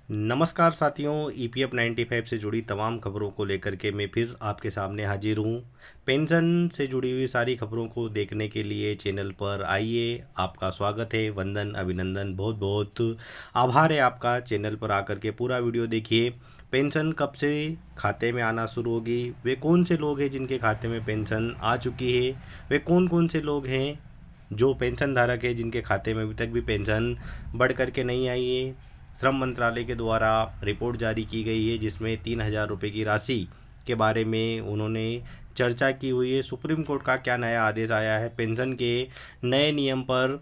नमस्कार साथियों, ईपीएफ 95 से जुड़ी तमाम खबरों को लेकर के मैं फिर आपके सामने हाजिर हूँ। पेंशन से जुड़ी हुई सारी खबरों को देखने के लिए चैनल पर आइए। आपका स्वागत है, वंदन, अभिनंदन, बहुत बहुत आभार है आपका। चैनल पर आकर के पूरा वीडियो देखिए। पेंशन कब से खाते में आना शुरू होगी, वे कौन से लोग हैं जिनके खाते में पेंशन आ चुकी है, वे कौन कौन से लोग हैं जो पेंशन धारक है जिनके खाते में अभी तक भी पेंशन बढ़ कर के नहीं आई है। श्रम मंत्रालय के द्वारा रिपोर्ट जारी की गई है जिसमें 3,000 रुपये की राशि के बारे में उन्होंने चर्चा की हुई है। सुप्रीम कोर्ट का क्या नया आदेश आया है, पेंशन के नए नियम पर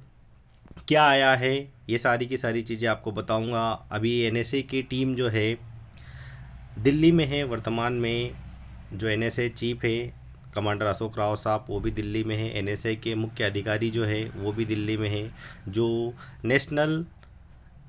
क्या आया है, ये सारी की सारी चीज़ें आपको बताऊंगा। अभी एनएसए की टीम जो है दिल्ली में है वर्तमान में। जो एनएसए चीफ है कमांडर अशोक राव साहब, वो भी दिल्ली में है। एनएसए के मुख्य अधिकारी जो है वो भी दिल्ली में है। जो नेशनल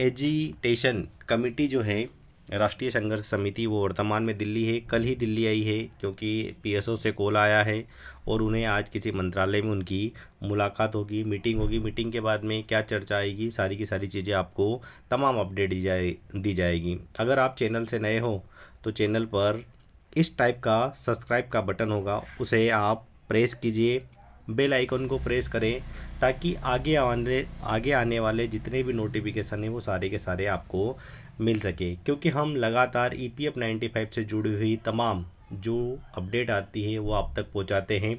एजिटेशन कमेटी जो है, राष्ट्रीय संघर्ष समिति, वो वर्तमान में दिल्ली है। कल ही दिल्ली आई है क्योंकि पीएसओ से कॉल आया है और उन्हें आज किसी मंत्रालय में उनकी मुलाकात होगी, मीटिंग होगी। मीटिंग के बाद में क्या चर्चा आएगी, सारी की सारी चीज़ें आपको तमाम अपडेट दी जाएगी। अगर आप चैनल से नए हो तो चैनल पर इस टाइप का सब्सक्राइब का बटन होगा, उसे आप प्रेस कीजिए, बेल आइकन को प्रेस करें ताकि आगे आने वाले जितने भी नोटिफिकेशन हैं वो सारे के सारे आपको मिल सके। क्योंकि हम लगातार ईपीएफ 95 से जुड़ी हुई तमाम जो अपडेट आती है वो आप तक पहुंचाते हैं।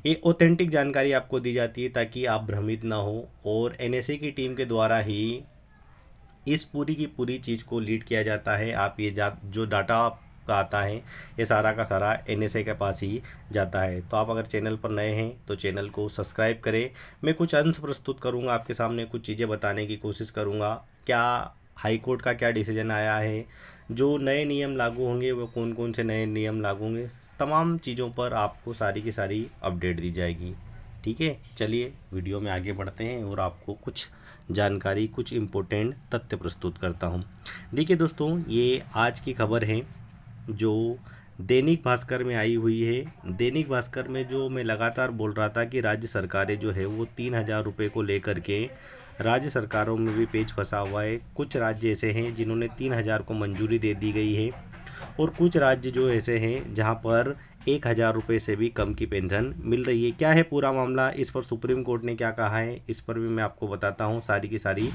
ये ऑथेंटिक जानकारी आपको दी जाती है ताकि आप भ्रमित ना हो। और एनएसए की टीम के द्वारा ही इस पूरी की पूरी चीज़ को लीड किया जाता है। आप ये जो डाटा का आता है ये सारा का सारा एनएसए के पास ही जाता है। तो आप अगर चैनल पर नए हैं तो चैनल को सब्सक्राइब करें। मैं कुछ अंश प्रस्तुत करूंगा आपके सामने, कुछ चीज़ें बताने की कोशिश करूंगा। क्या हाई कोर्ट का क्या डिसीजन आया है, जो नए नियम लागू होंगे वो कौन कौन से नए नियम लागू होंगे, तमाम चीज़ों पर आपको सारी की सारी अपडेट दी जाएगी। ठीक है, चलिए वीडियो में आगे बढ़ते हैं और आपको कुछ जानकारी, कुछ इम्पोर्टेंट तथ्य प्रस्तुत करता हूँ। देखिए दोस्तों, ये आज की खबर है जो दैनिक भास्कर में आई हुई है। दैनिक भास्कर में जो मैं लगातार बोल रहा था कि राज्य सरकारें जो है वो 3,000 रुपये को लेकर के राज्य सरकारों में भी पेच फंसा हुआ है। कुछ राज्य ऐसे हैं जिन्होंने 3,000 को मंजूरी दे दी गई है और कुछ राज्य जो ऐसे हैं जहां पर 1,000 रुपये से भी कम की पेंशन मिल रही है। क्या है पूरा मामला, इस पर सुप्रीम कोर्ट ने क्या कहा है, इस पर भी मैं आपको बताता हूँ, सारी की सारी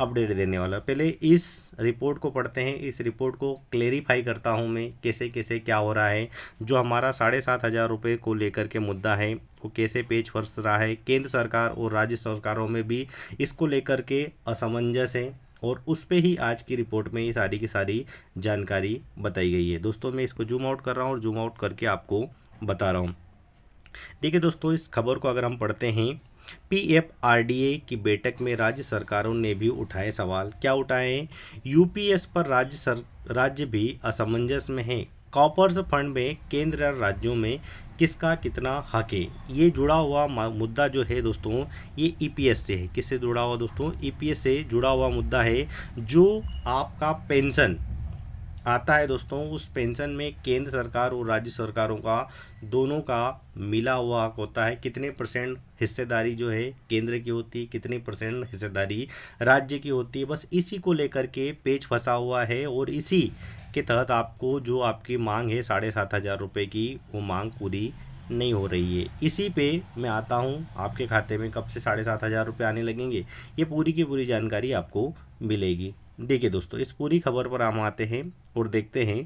अपडेट देने वाला। पहले इस रिपोर्ट को पढ़ते हैं, इस रिपोर्ट को क्लेरिफाई करता हूँ मैं कैसे कैसे क्या हो रहा है। जो हमारा 7,500 रुपये को लेकर के मुद्दा है वो कैसे पेच फंस रहा है। केंद्र सरकार और राज्य सरकारों में भी इसको लेकर के असमंजस है और उस पे ही आज की रिपोर्ट में ये सारी की सारी जानकारी बताई गई है। दोस्तों मैं इसको जूम आउट कर रहा हूँ और जूम आउट करके आपको बता रहा हूँ। देखिए दोस्तों, इस खबर को अगर हम पढ़ते हैं, पीएफआरडीए की बैठक में राज्य सरकारों ने भी उठाए सवाल। क्या उठाए हैं? यूपीएस पर राज्य भी असमंजस में है। कॉपर्स फंड में केंद्र और राज्यों में किसका कितना हक है, ये जुड़ा हुआ मुद्दा जो है दोस्तों, ये ईपीएस से है। किससे जुड़ा हुआ दोस्तों? ईपीएस से जुड़ा हुआ मुद्दा है। जो आपका पेंशन आता है दोस्तों, उस पेंशन में केंद्र सरकार और राज्य सरकारों का दोनों का मिला हुआ हक होता है। कितने परसेंट हिस्सेदारी जो है केंद्र की होती है, कितनी परसेंट हिस्सेदारी राज्य की होती है, बस इसी को लेकर के पेच फंसा हुआ है। और इसी के तहत आपको जो आपकी मांग है 7,500 रुपये की, वो मांग पूरी नहीं हो रही है। इसी पे मैं आता हूँ, आपके खाते में कब से 7,500 रुपये आने लगेंगे, ये पूरी की पूरी जानकारी आपको मिलेगी। देखिए दोस्तों, इस पूरी खबर पर हम आते हैं और देखते हैं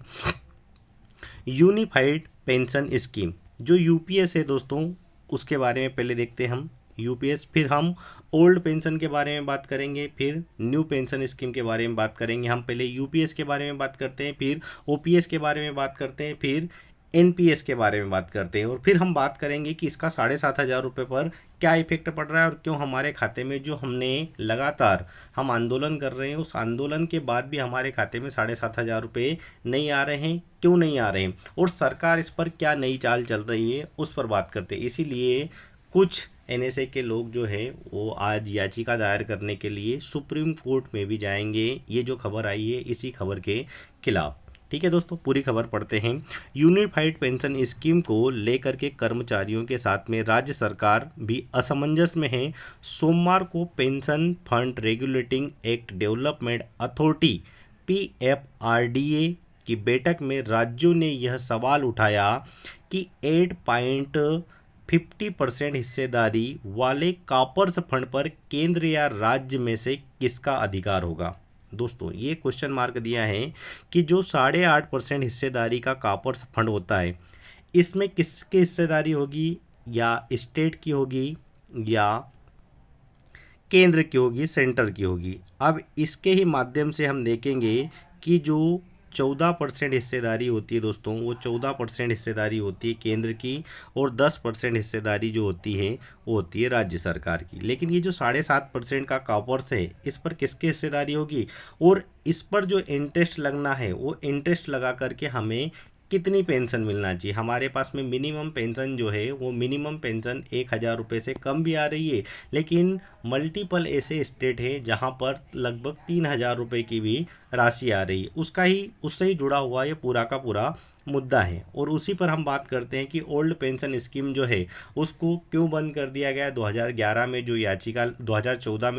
यूनिफाइड पेंशन स्कीम जो यूपीएस है दोस्तों, उसके बारे में पहले देखते हैं हम यूपीएस, फिर हम ओल्ड पेंशन के बारे में बात करेंगे, फिर न्यू पेंशन स्कीम के बारे में बात करेंगे। हम पहले यूपीएस के बारे में बात करते हैं, फिर ओपीएस के बारे में बात करते हैं, फिर एनपीएस के बारे में बात करते हैं और फिर हम बात करेंगे कि इसका 7,500 रुपये पर क्या इफेक्ट पड़ रहा है और क्यों हमारे खाते में, जो हमने लगातार हम आंदोलन कर रहे हैं, उस आंदोलन के बाद भी हमारे खाते में 7,500 रुपये नहीं आ रहे हैं, क्यों नहीं आ रहे हैं और सरकार इस पर क्या नई चाल चल रही है उस पर बात करते हैं। इसीलिए कुछ एनएसए के लोग जो है वो आज याचिका दायर करने के लिए सुप्रीम कोर्ट में भी जाएंगे। ये जो खबर आई है इसी खबर के खिलाफ। ठीक है दोस्तों, पूरी खबर पढ़ते हैं। यूनिफाइड पेंशन स्कीम को लेकर के कर्मचारियों के साथ में राज्य सरकार भी असमंजस में है। सोमवार को pension fund regulating act development authority PFRDA की बैठक में राज्यों ने यह सवाल उठाया कि 8.50% हिस्सेदारी वाले कॉपर्स फंड पर केंद्र या राज्य में से किसका अधिकार होगा। दोस्तों ये क्वेश्चन मार्क दिया है कि जो 8.5% हिस्सेदारी का कॉपर्स फंड होता है, इसमें किसकी हिस्सेदारी होगी, या स्टेट की होगी या केंद्र की होगी, सेंटर की होगी। अब इसके ही माध्यम से हम देखेंगे कि जो 14% हिस्सेदारी होती है दोस्तों, वो 14% हिस्सेदारी होती है केंद्र की, और 10% हिस्सेदारी जो होती है वो होती है राज्य सरकार की। लेकिन ये जो 7.5% का कॉपर्स है, इस पर किसकी हिस्सेदारी होगी, और इस पर जो इंटरेस्ट लगना है वो इंटरेस्ट लगा करके हमें कितनी पेंशन मिलना चाहिए। हमारे पास में मिनिमम पेंशन जो है वो मिनिमम पेंशन 1,000 रुपये से कम भी आ रही है, लेकिन मल्टीपल ऐसे स्टेट हैं जहां पर लगभग 3,000 रुपये की भी राशि आ रही है। उससे ही जुड़ा हुआ ये पूरा का पूरा मुद्दा है। और उसी पर हम बात करते हैं कि ओल्ड पेंशन स्कीम जो है उसको क्यों बंद कर दिया गया। 2014 में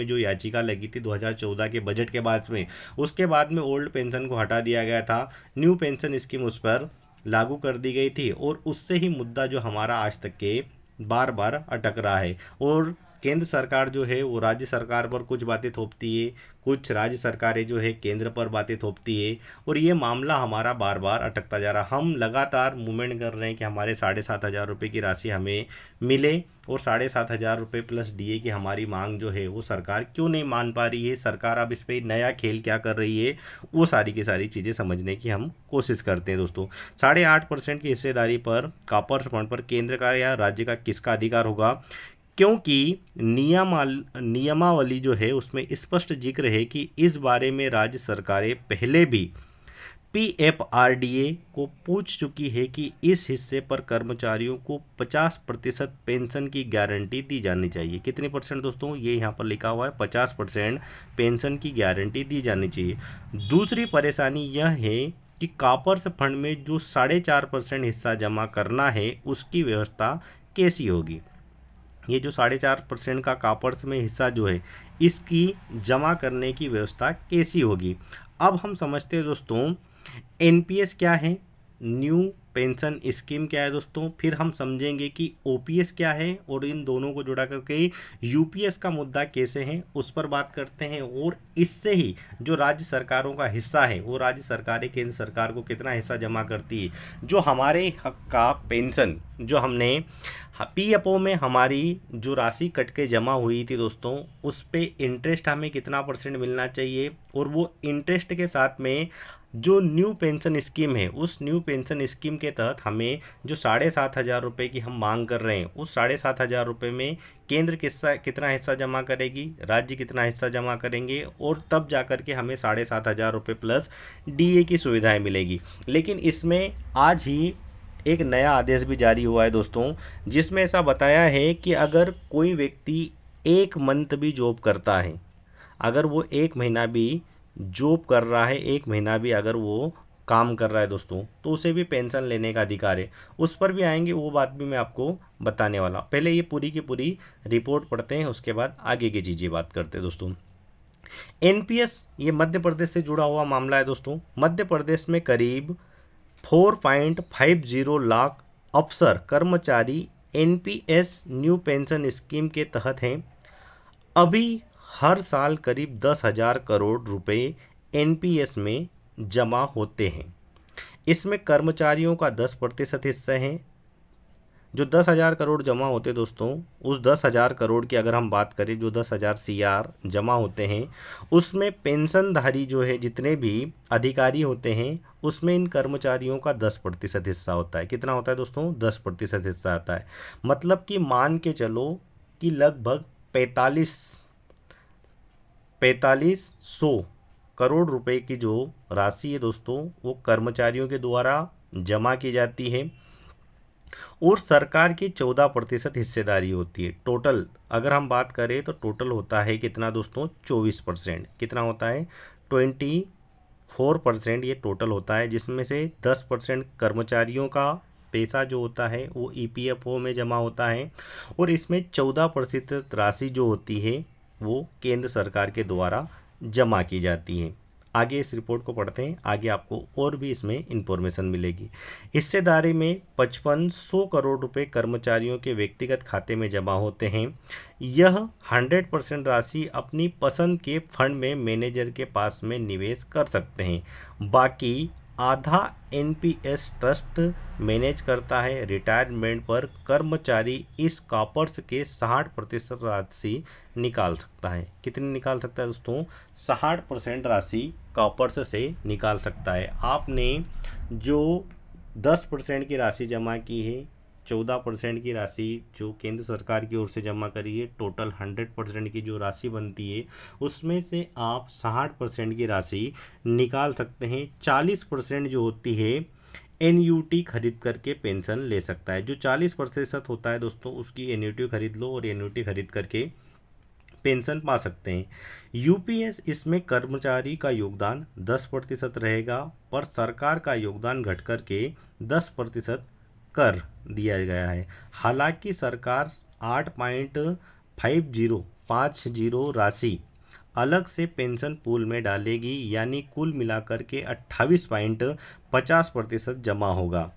जो याचिका लगी थी 2014 के बजट के बाद में, उसके बाद में ओल्ड पेंशन को हटा दिया गया था, न्यू पेंशन स्कीम उस पर लागू कर दी गई थी, और उससे ही मुद्दा जो हमारा आज तक के बार बार अटक रहा है। और केंद्र सरकार जो है वो राज्य सरकार पर कुछ बातें थोपती है, कुछ राज्य सरकारें जो है केंद्र पर बातें थोपती है, और ये मामला हमारा बार बार अटकता जा रहा। हम लगातार मूवमेंट कर रहे हैं कि हमारे 7,500 रुपये की राशि हमें मिले, और 7,500 रुपये प्लस डीए की हमारी मांग जो है वो सरकार क्यों नहीं मान पा रही है। सरकार अब इस पर नया खेल क्या कर रही है, वो सारी की सारी चीज़ें समझने की हम कोशिश करते हैं दोस्तों। 8.5% की हिस्सेदारी पर कॉपर फंड पर केंद्र का या राज्य का किसका अधिकार होगा, क्योंकि नियमावली जो है उसमें स्पष्ट जिक्र है कि इस बारे में राज्य सरकारें पहले भी PFRDA को पूछ चुकी है कि इस हिस्से पर कर्मचारियों को 50% पेंशन की गारंटी दी जानी चाहिए। कितने परसेंट दोस्तों, ये यहाँ पर लिखा हुआ है 50% पेंशन की गारंटी दी जानी चाहिए। दूसरी परेशानी यह है कि कॉपर्स फंड में जो 4.5% हिस्सा जमा करना है उसकी व्यवस्था कैसी होगी। ये जो 4.5% का कॉपर्स में हिस्सा जो है इसकी जमा करने की व्यवस्था कैसी होगी। अब हम समझते हैं दोस्तों NPS क्या है, न्यू पेंशन स्कीम क्या है दोस्तों, फिर हम समझेंगे कि OPS क्या है, और इन दोनों को जुड़ा करके UPS का मुद्दा कैसे है उस पर बात करते हैं। और इससे ही जो राज्य सरकारों का हिस्सा है, वो राज्य सरकारें केंद्र सरकार को कितना हिस्सा जमा करती है, जो हमारे हक का पेंशन जो हमने PFO में हमारी जो राशि कट के जमा हुई थी दोस्तों, उस पे इंटरेस्ट हमें कितना परसेंट मिलना चाहिए, और वो इंटरेस्ट के साथ में जो न्यू पेंशन स्कीम है उस न्यू पेंशन स्कीम के तहत हमें जो 7,500 रुपये की हम मांग कर रहे हैं, उस 7,500 रुपये में केंद्र कितना हिस्सा जमा करेगी, राज्य कितना हिस्सा जमा करेंगे, और तब जा कर के हमें 7,500 रुपये प्लस DA की सुविधाएं मिलेगी। लेकिन इसमें आज ही एक नया आदेश भी जारी हुआ है दोस्तों, जिसमें ऐसा बताया है कि अगर कोई व्यक्ति 1 मंथ भी जॉब करता है, अगर वो 1 महीना भी जॉब कर रहा है, 1 महीना भी अगर वो काम कर रहा है दोस्तों, तो उसे भी पेंशन लेने का अधिकार है। उस पर भी आएंगे, वो बात भी मैं आपको बताने वाला। पहले ये पूरी की पूरी रिपोर्ट पढ़ते हैं, उसके बाद आगे की चीज़ें बात करते हैं दोस्तों। NPS ये मध्य प्रदेश से जुड़ा हुआ मामला है दोस्तों। मध्य प्रदेश में करीब 4.50 लाख अफसर कर्मचारी NPS न्यू पेंशन स्कीम के तहत हैं। अभी हर साल करीब 10,000 करोड़ रुपए NPS में जमा होते हैं। इसमें कर्मचारियों का 10% हिस्सा है। जो 10,000 करोड़ जमा होते दोस्तों, उस 10,000 करोड़ की अगर हम बात करें, जो 10,000 CR जमा होते हैं, उसमें पेंशनधारी जो है जितने भी अधिकारी होते हैं, उसमें इन कर्मचारियों का 10% हिस्सा होता है। कितना होता है दोस्तों, 10% हिस्सा आता है। मतलब कि मान के चलो कि लगभग 4500 करोड़ रुपए की जो राशि है दोस्तों, वो कर्मचारियों के द्वारा जमा की जाती है, और सरकार की 14% हिस्सेदारी होती है। टोटल अगर हम बात करें तो टोटल होता है कितना दोस्तों, 24%। कितना होता है, 24% ये टोटल होता है, जिसमें से 10% कर्मचारियों का पैसा जो होता है वो EPFO में जमा होता है, और इसमें 14% राशि जो होती है वो केंद्र सरकार के द्वारा जमा की जाती है। आगे इस रिपोर्ट को पढ़ते हैं, आगे आपको और भी इसमें इंफॉर्मेशन मिलेगी। हिस्सेदारी में 5500 करोड़ रुपए कर्मचारियों के व्यक्तिगत खाते में जमा होते हैं। यह 100% राशि अपनी पसंद के फंड में मैनेजर के पास में निवेश कर सकते हैं। बाकी आधा एनपीएस ट्रस्ट मैनेज करता है। रिटायरमेंट पर कर्मचारी इस कॉर्पस के 60% राशि निकाल सकता है। कितनी निकाल सकता है दोस्तों? 60% राशि कॉर्पस से निकाल सकता है। आपने जो 10% की राशि जमा की है, 14% की राशि जो केंद्र सरकार की ओर से जमा करी है, टोटल 100% की जो राशि बनती है उसमें से आप 60% की राशि निकाल सकते हैं। 40% जो होती है एनयूटी खरीद करके पेंशन ले सकता है। जो 40% होता है दोस्तों, उसकी एनयूटी खरीद लो और एनयूटी खरीद करके पेंशन पा सकते हैं। यूपीएस इसमें कर्मचारी का योगदान 10% रहेगा, पर सरकार का योगदान घट करके 10% कर दिया गया है। हालांकि सरकार 8.50 राशि अलग से पेंशन पूल में डालेगी, यानी कुल मिलाकर के 28.50% जमा होगा।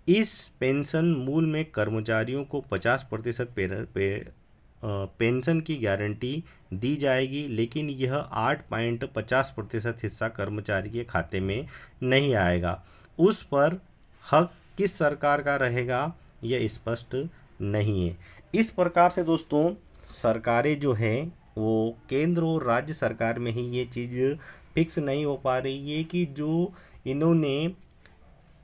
इस पेंशन मूल में कर्मचारियों को 50% पेंशन की गारंटी दी जाएगी, लेकिन यह 8.50% हिस्सा कर्मचारी के खाते में नहीं आएगा। उस पर हक किस सरकार का रहेगा यह स्पष्ट नहीं है। इस प्रकार से दोस्तों सरकारें जो हैं वो केंद्र और राज्य सरकार में ही ये चीज़ फिक्स नहीं हो पा रही है कि जो इन्होंने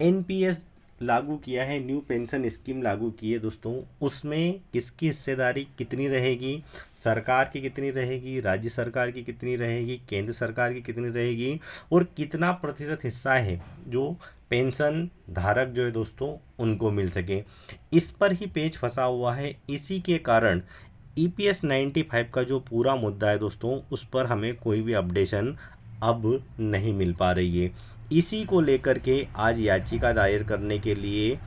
एनपीएस लागू किया है, न्यू पेंशन स्कीम लागू की है दोस्तों, उसमें किसकी हिस्सेदारी कितनी रहेगी, सरकार की कितनी रहेगी, राज्य सरकार की कितनी रहेगी, केंद्र सरकार की कितनी रहेगी, और कितना प्रतिशत हिस्सा है जो पेंशन धारक जो है दोस्तों उनको मिल सके। इस पर ही पेच फंसा हुआ है। इसी के कारण ईपीएस 95 का जो पूरा मुद्दा है दोस्तों, उस पर हमें कोई भी अपडेशन अब नहीं मिल पा रही है। इसी को लेकर के आज याचिका दायर करने के लिए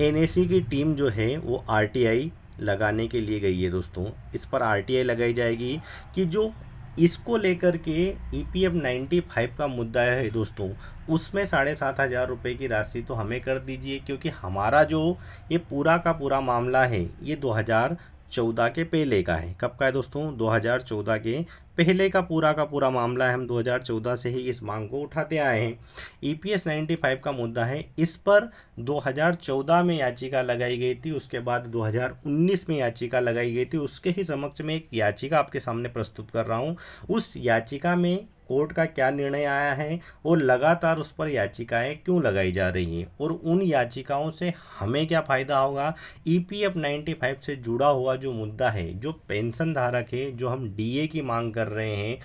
एनएसी की टीम जो है वो आरटीआई लगाने के लिए गई है दोस्तों। इस पर आरटीआई लगाई जाएगी कि जो इसको लेकर के ईपीएफ 95 का मुद्दा है दोस्तों, उसमें 7,500 रुपये की राशि तो हमें कर दीजिए, क्योंकि हमारा जो ये पूरा का पूरा मामला है ये 2014 के पहले का है। कब का है दोस्तों? 2014 के पहले का पूरा मामला है। हम 2014 से ही इस मांग को उठाते आए हैं। ईपीएस 95 का मुद्दा है, इस पर 2014 में याचिका लगाई गई थी, उसके बाद 2019 में याचिका लगाई गई थी। उसके ही समक्ष में एक याचिका आपके सामने प्रस्तुत कर रहा हूँ। उस याचिका में कोर्ट का क्या निर्णय आया है और लगातार उस पर याचिकाएं क्यों लगाई जा रही हैं और उन याचिकाओं से हमें क्या फ़ायदा होगा। ईपीएफ 95 से जुड़ा हुआ जो मुद्दा है, जो पेंशन धारक है, जो हम डीए की मांग कर रहे हैं,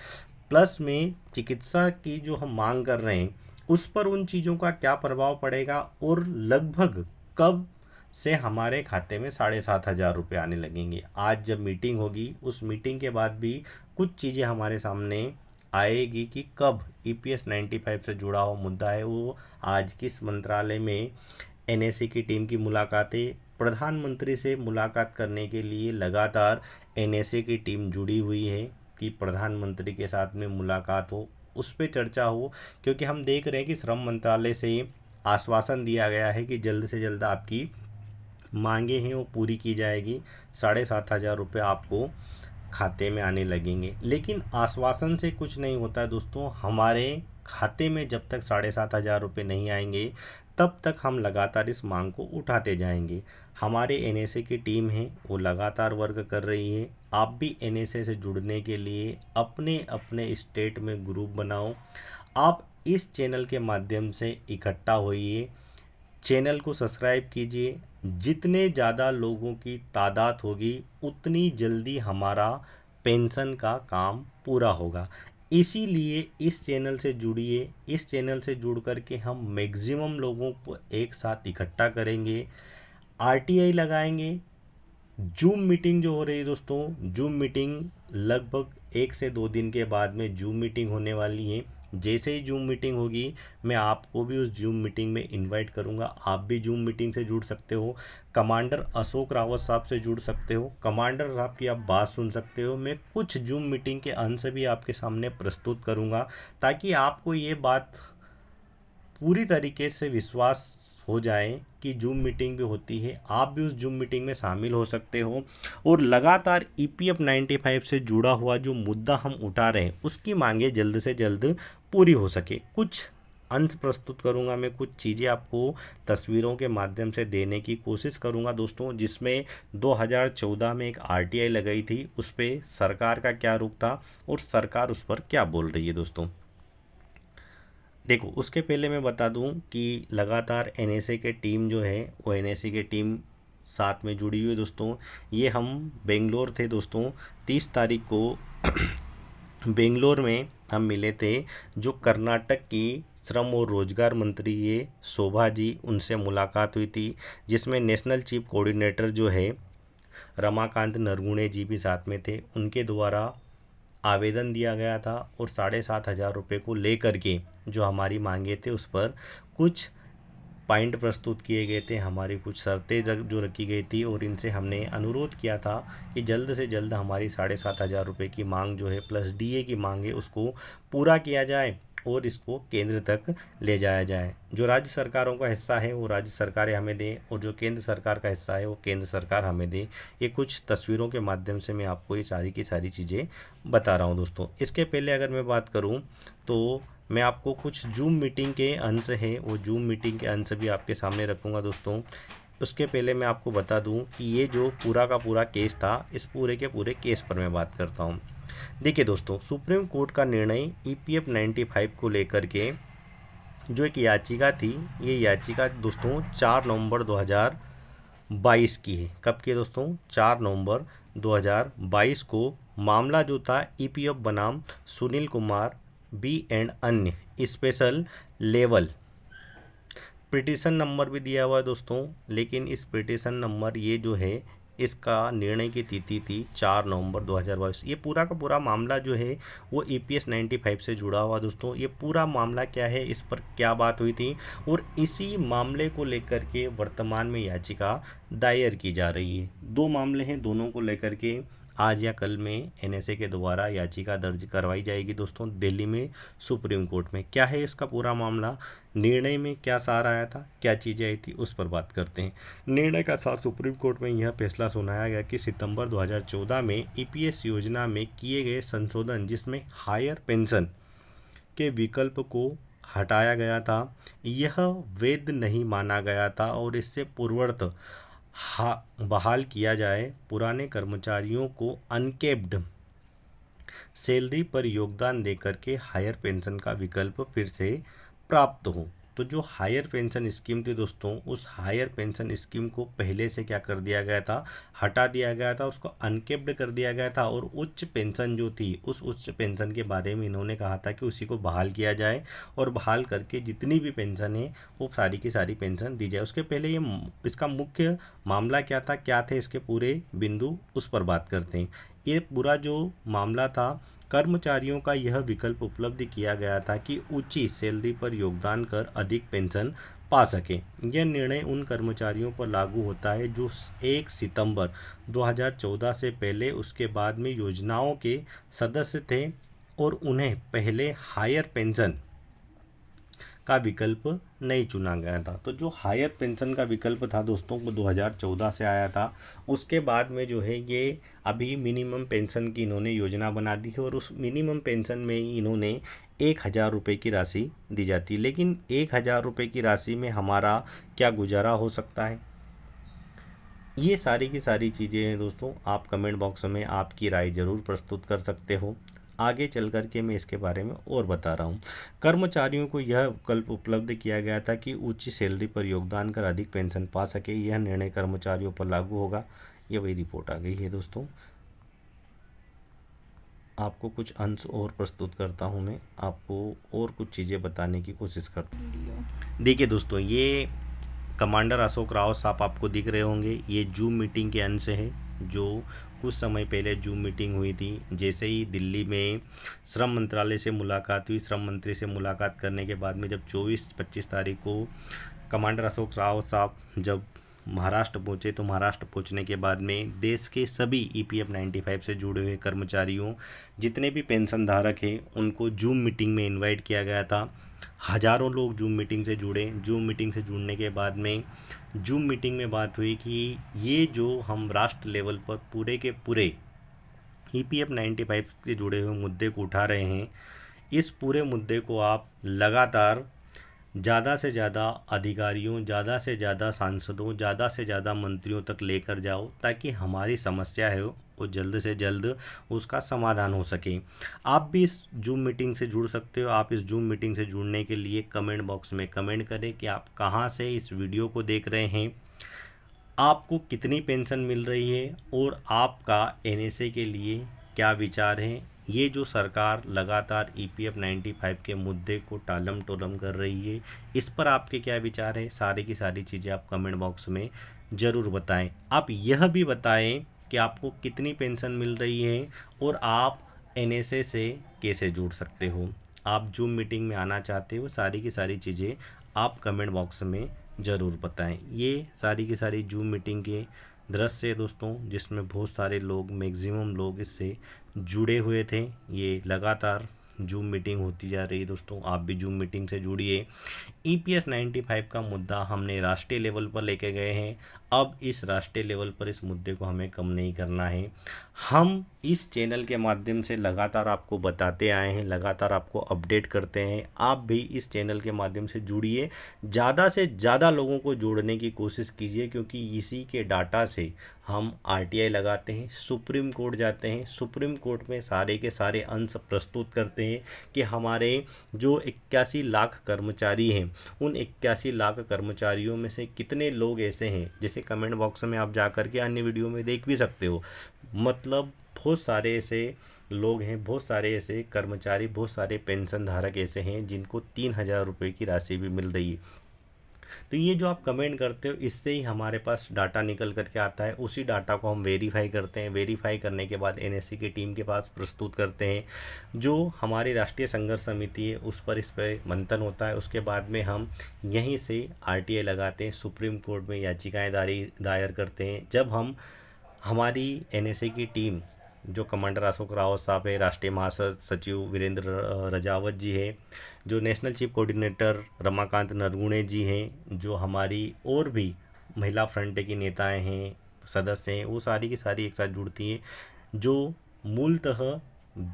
प्लस में चिकित्सा की जो हम मांग कर रहे हैं, उस पर उन चीज़ों का क्या प्रभाव पड़ेगा और लगभग कब से हमारे खाते में 7,500 रुपये आने लगेंगे। आज जब मीटिंग होगी, उस मीटिंग के बाद भी कुछ चीज़ें हमारे सामने आएगी कि कब ईपीएस 95 से जुड़ा हुआ मुद्दा है वो आज किस मंत्रालय में एनएसी की टीम की मुलाकातें, प्रधानमंत्री से मुलाकात करने के लिए लगातार एनएसी की टीम जुड़ी हुई है कि प्रधानमंत्री के साथ में मुलाकात हो, उस पर चर्चा हो। क्योंकि हम देख रहे हैं कि श्रम मंत्रालय से आश्वासन दिया गया है कि जल्द से जल्द आपकी मांगे हैं वो पूरी की जाएगी, 7,500 रुपये आपको खाते में आने लगेंगे। लेकिन आश्वासन से कुछ नहीं होता है दोस्तों। हमारे खाते में जब तक 7,500 रुपये नहीं आएंगे तब तक हम लगातार इस मांग को उठाते जाएंगे। हमारे एनएसए की टीम है वो लगातार वर्क कर रही है। आप भी एनएसए से जुड़ने के लिए अपने अपने स्टेट में ग्रुप बनाओ। आप इस चैनल के माध्यम से इकट्ठा होइए, चैनल को सब्सक्राइब कीजिए। जितने ज़्यादा लोगों की तादाद होगी उतनी जल्दी हमारा पेंशन का काम पूरा होगा। इसीलिए इस चैनल से जुड़िए। इस चैनल से जुड़ कर के हम मैक्सिमम लोगों को एक साथ इकट्ठा करेंगे, आरटीआई लगाएंगे। जूम मीटिंग जो हो रही है दोस्तों, जूम मीटिंग लगभग 1 से 2 दिन के बाद में जूम मीटिंग होने वाली है। जैसे ही जूम मीटिंग होगी मैं आपको भी उस जूम मीटिंग में इनवाइट करूंगा। आप भी जूम मीटिंग से जुड़ सकते हो, कमांडर अशोक रावत साहब से जुड़ सकते हो, कमांडर साहब की आप बात सुन सकते हो। मैं कुछ जूम मीटिंग के अंश भी आपके सामने प्रस्तुत करूंगा ताकि आपको ये बात पूरी तरीके से विश्वास हो जाए कि जूम मीटिंग भी होती है, आप भी उस जूम मीटिंग में शामिल हो सकते हो। और लगातार ईपीएफ 95 से जुड़ा हुआ जो मुद्दा हम उठा रहे हैं उसकी मांगे जल्द से जल्द पूरी हो सके। कुछ अंश प्रस्तुत करूंगा मैं, कुछ चीज़ें आपको तस्वीरों के माध्यम से देने की कोशिश करूंगा दोस्तों, जिसमें 2014 में एक आरटीआई लगाई थी, उस पर सरकार का क्या रुख था और सरकार उस पर क्या बोल रही है दोस्तों। देखो, उसके पहले मैं बता दूं कि लगातार एनएसए के टीम जो है वो एनएसए के टीम साथ में जुड़ी हुई है दोस्तों। ये हम बेंगलोर थे दोस्तों, 30 तारीख को बेंगलोर में हम मिले थे। जो कर्नाटक की श्रम और रोजगार मंत्री ये शोभा जी, उनसे मुलाकात हुई थी, जिसमें नेशनल चीफ कोऑर्डिनेटर जो है रमाकांत नरगुणे जी भी साथ में थे। उनके द्वारा आवेदन दिया गया था और 7,500 रुपये को लेकर के जो हमारी मांगे थे उस पर कुछ पॉइंट प्रस्तुत किए गए थे, हमारी कुछ शर्तें जो रखी गई थी और इनसे हमने अनुरोध किया था कि जल्द से जल्द हमारी 7,500 रुपये की मांग जो है प्लस डीए की मांग है उसको पूरा किया जाए और इसको केंद्र तक ले जाया जाए। जो राज्य सरकारों का हिस्सा है वो राज्य सरकारें हमें दें और जो केंद्र सरकार का हिस्सा है वो केंद्र सरकार हमें दे। ये कुछ तस्वीरों के माध्यम से मैं आपको ये सारी की सारी चीज़ें बता रहा हूँ दोस्तों। इसके पहले अगर मैं बात करूँ तो मैं आपको कुछ जूम मीटिंग के अंश है वो जूम मीटिंग के अंश भी आपके सामने रखूँगा दोस्तों। उसके पहले मैं आपको बता दूं कि ये जो पूरा का पूरा केस था, इस पूरे के पूरे केस पर मैं बात करता हूं। देखिए दोस्तों, सुप्रीम कोर्ट का निर्णय ईपीएफ 95 को लेकर के जो एक याचिका थी, ये याचिका दोस्तों 4 नवंबर 2022 की है। कब की है दोस्तों? 4 नवंबर 2022 को। मामला जो था ईपीएफ बनाम सुनील कुमार बी एंड अन्य स्पेशल लेवल। पिटीशन नंबर भी दिया हुआ है दोस्तों, लेकिन इस पिटीशन नंबर ये जो है इसका निर्णय की तिथि थी 4 नवंबर 2022। ये पूरा का पूरा मामला जो है वो ईपीएस 95 से जुड़ा हुआ दोस्तों। ये पूरा मामला क्या है, इस पर क्या बात हुई थी और इसी मामले को लेकर के वर्तमान में याचिका दायर की जा रही है। दो मामले हैं, दोनों को लेकर के आज या कल में एनएसए के द्वारा याचिका दर्ज करवाई जाएगी दोस्तों दिल्ली में सुप्रीम कोर्ट में। क्या है इसका पूरा मामला, निर्णय में क्या सार आया था, क्या चीज़ें आई थी, उस पर बात करते हैं। निर्णय का सार सुप्रीम कोर्ट में यह फैसला सुनाया गया कि सितंबर 2014 में ईपीएस योजना में किए गए संशोधन, जिसमें हायर पेंशन के विकल्प को हटाया गया था, यह वैध नहीं माना गया था और इससे पूर्ववत बहाल किया जाए। पुराने कर्मचारियों को अनकेप्ड सैलरी पर योगदान देकर के हायर पेंशन का विकल्प फिर से प्राप्त हो। तो जो हायर पेंशन स्कीम थी दोस्तों, उस हायर पेंशन स्कीम को पहले से क्या कर दिया गया था, हटा दिया गया था, उसको अनकेप्ड कर दिया गया था और उच्च पेंशन जो थी उस उच्च पेंशन के बारे में इन्होंने कहा था कि उसी को बहाल किया जाए और बहाल करके जितनी भी पेंशन है वो सारी की सारी पेंशन दी जाए। उसके पहले ये इसका मुख्य मामला क्या थे इसके पूरे बिंदु, उस पर बात करते हैं। ये पूरा जो मामला था, कर्मचारियों का यह विकल्प उपलब्ध किया गया था कि ऊंची सैलरी पर योगदान कर अधिक पेंशन पा सकें। यह निर्णय उन कर्मचारियों पर लागू होता है जो 1 सितंबर 2014 से पहले उसके बाद में योजनाओं के सदस्य थे और उन्हें पहले हायर पेंशन का विकल्प नहीं चुना गया था। तो जो हायर पेंशन का विकल्प था दोस्तों वो 2014 से आया था। उसके बाद में जो है ये अभी मिनिमम पेंशन की इन्होंने योजना बना दी है और उस मिनिमम पेंशन में ही इन्होंने 1,000 रुपये की राशि दी जाती है। लेकिन 1,000 रुपये की राशि में हमारा क्या गुजारा हो सकता है, ये सारी की सारी चीज़ें हैं दोस्तों। आप कमेंट बॉक्स में आपकी राय ज़रूर प्रस्तुत कर सकते हो। आगे चल कर के मैं इसके बारे में और बता रहा हूँ। कर्मचारियों को यह विकल्प उपलब्ध किया गया था कि ऊंची सैलरी पर योगदान कर अधिक पेंशन पा सके। यह निर्णय कर्मचारियों पर लागू होगा। ये वही रिपोर्ट आ गई है दोस्तों। आपको कुछ अंश और प्रस्तुत करता हूँ मैं, आपको और कुछ चीज़ें बताने की कोशिश करता हूँ। देखिए दोस्तों, ये कमांडर अशोक रावत साहब आपको दिख रहे होंगे, ये जूम मीटिंग के अंश है जो कुछ समय पहले जूम मीटिंग हुई थी। जैसे ही दिल्ली में श्रम मंत्रालय से मुलाकात हुई, श्रम मंत्री से मुलाकात करने के बाद में जब 24-25 तारीख को कमांडर अशोक रावत साहब जब महाराष्ट्र पहुँचे, तो महाराष्ट्र पहुँचने के बाद में देश के सभी EPF 95 से जुड़े हुए कर्मचारियों, जितने भी पेंशन धारक हैं, उनको जूम मीटिंग में इनवाइट किया गया था। हज़ारों लोग जूम मीटिंग से जुड़े। जूम मीटिंग से जुड़ने के बाद में जूम मीटिंग में बात हुई कि ये जो हम राष्ट्र लेवल पर पूरे के पूरे EPF 95 से जुड़े हुए मुद्दे को उठा रहे हैं, इस पूरे मुद्दे को आप लगातार ज़्यादा से ज़्यादा अधिकारियों, ज़्यादा से ज़्यादा सांसदों, ज़्यादा से ज़्यादा मंत्रियों तक लेकर जाओ, ताकि हमारी समस्या है वो जल्द से जल्द उसका समाधान हो सके। आप भी इस जूम मीटिंग से जुड़ सकते हो। आप इस जूम मीटिंग से जुड़ने के लिए कमेंट बॉक्स में कमेंट करें कि आप कहाँ से इस वीडियो को देख रहे हैं, आपको कितनी पेंशन मिल रही है और आपका NSA के लिए क्या विचार है। ये जो सरकार लगातार EPF 95 के मुद्दे को टालम टोलम कर रही है, इस पर आपके क्या विचार है, सारी की सारी चीज़ें आप कमेंट बॉक्स में ज़रूर बताएं। आप यह भी बताएं कि आपको कितनी पेंशन मिल रही है और आप NSA से कैसे जुड़ सकते हो। आप जूम मीटिंग में आना चाहते हो, सारी की सारी चीज़ें आप कमेंट बॉक्स में ज़रूर बताएं। ये सारी की सारी जूम मीटिंग के दृश्य है दोस्तों, जिसमें बहुत सारे लोग, मैक्सिमम लोग इससे जुड़े हुए थे। ये लगातार जूम मीटिंग होती जा रही है दोस्तों, आप भी जूम मीटिंग से जुड़िए। EPF 95 का मुद्दा हमने राष्ट्रीय लेवल पर लेके गए हैं। अब इस राष्ट्रीय लेवल पर इस मुद्दे को हमें कम नहीं करना है। हम इस चैनल के माध्यम से लगातार आपको बताते आए हैं, लगातार आपको अपडेट करते हैं। आप भी इस चैनल के माध्यम से जुड़िए, ज़्यादा से ज़्यादा लोगों को जोड़ने की कोशिश कीजिए, क्योंकि इसी के डाटा से हम RTI लगाते हैं, सुप्रीम कोर्ट जाते हैं, सुप्रीम कोर्ट में सारे के सारे अंश प्रस्तुत करते हैं कि हमारे जो 81 लाख कर्मचारी हैं, उन 81 लाख कर्मचारियों में से कितने लोग ऐसे हैं, जैसे कमेंट बॉक्स में आप जा कर के अन्य वीडियो में देख भी सकते हो। मतलब बहुत सारे ऐसे लोग हैं, बहुत सारे ऐसे कर्मचारी, बहुत सारे पेंशन धारक ऐसे हैं जिनको 3000 रुपये की राशि भी मिल रही है। तो ये जो आप कमेंट करते हो, इससे ही हमारे पास डाटा निकल करके आता है। उसी डाटा को हम वेरीफाई करते हैं, वेरीफाई करने के बाद NSE की टीम के पास प्रस्तुत करते हैं। जो हमारी राष्ट्रीय संघर्ष समिति है, उस पर इस पर मंथन होता है। उसके बाद में हम यहीं से RTI लगाते हैं, सुप्रीम कोर्ट में याचिकाएँ दायर करते हैं। जब हम हमारी NSA की टीम, जो कमांडर अशोक रावत साहब है, राष्ट्रीय महासचिव वीरेंद्र रजावत जी है, जो नेशनल चीफ कोऑर्डिनेटर रमाकांत नरगुणे जी हैं, जो हमारी और भी महिला फ्रंट की नेताएं हैं, सदस्य हैं, वो सारी की सारी एक साथ जुड़ती हैं। जो मूलतः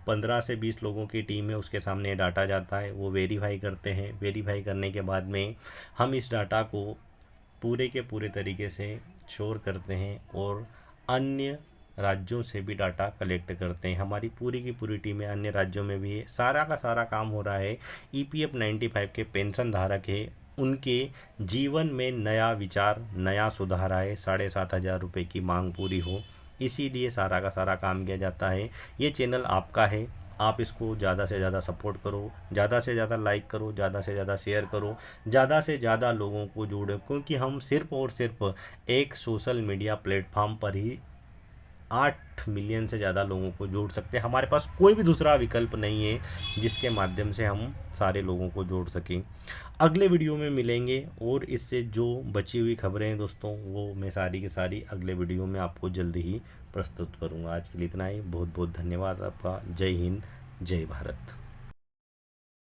15 से 20 लोगों की टीम है, उसके सामने डाटा जाता है, वो वेरीफाई करते हैं। वेरीफाई करने के बाद में हम इस डाटा को पूरे के पूरे तरीके से श्योर करते हैं और अन्य राज्यों से भी डाटा कलेक्ट करते हैं। हमारी पूरी की पूरी टीमें अन्य राज्यों में भी है। सारा का सारा काम हो रहा है EPF 95 के पेंशन धारक है, उनके जीवन में नया विचार, नया सुधार आए, 7,500 रुपये की मांग पूरी हो, इसीलिए सारा का सारा काम किया जाता है। ये चैनल आपका है, आप इसको ज़्यादा से ज़्यादा सपोर्ट करो, ज़्यादा से ज़्यादा लाइक करो, ज़्यादा से ज़्यादा शेयर करो, ज़्यादा से ज़्यादा लोगों को जोड़ो, क्योंकि हम सिर्फ़ और सिर्फ एक सोशल मीडिया प्लेटफॉर्म पर ही 8 मिलियन से ज़्यादा लोगों को जोड़ सकते हैं। हमारे पास कोई भी दूसरा विकल्प नहीं है जिसके माध्यम से हम सारे लोगों को जोड़ सकें। अगले वीडियो में मिलेंगे और इससे जो बची हुई खबरें हैं दोस्तों, वो मैं सारी की सारी अगले वीडियो में आपको जल्दी ही प्रस्तुत करूँगा। आज के लिए इतना ही। बहुत बहुत धन्यवाद आपका। जय हिंद, जय भारत।